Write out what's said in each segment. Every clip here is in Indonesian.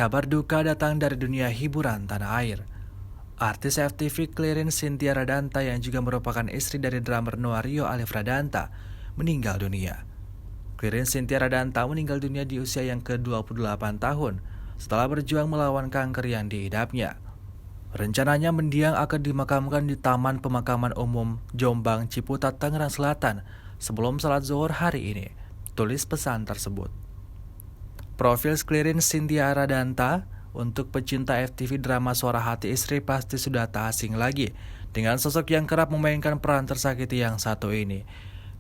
Kabar duka datang dari dunia hiburan tanah air. Artis FTV Clarence Cynthia Radanta yang juga merupakan istri dari drummer Noah Rio Alif Radanta meninggal dunia. Clarence Cynthia Radanta meninggal dunia di usia yang ke-28 tahun setelah berjuang melawan kanker yang diidapnya. Rencananya mendiang akan dimakamkan di Taman Pemakaman Umum Jombang, Ciputat, Tangerang Selatan sebelum salat zuhur hari ini, tulis pesan tersebut. Profil Clarence Cynthia Radanta untuk pecinta FTV drama Suara Hati Istri pasti sudah tak asing lagi dengan sosok yang kerap memainkan peran tersakiti yang satu ini.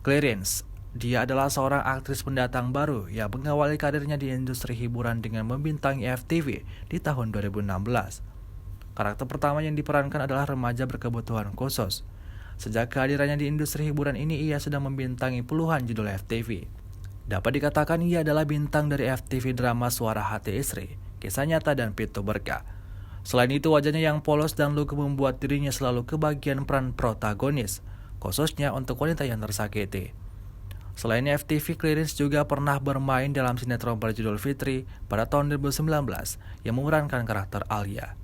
Clarence, dia adalah seorang aktris pendatang baru yang mengawali karirnya di industri hiburan dengan membintangi FTV di tahun 2016. Karakter pertama yang diperankan adalah remaja berkebutuhan khusus. Sejak kehadirannya di industri hiburan ini, ia sudah membintangi puluhan judul FTV. Dapat dikatakan ia adalah bintang dari FTV drama Suara Hati Istri, Kisah Nyata, dan Pintu Berkah. Selain itu, wajahnya yang polos dan lugu membuat dirinya selalu kebagian peran protagonis, khususnya untuk wanita yang tersakiti. Selain FTV, Clarence juga pernah bermain dalam sinetron berjudul Fitri pada tahun 2019 yang memerankan karakter Alia.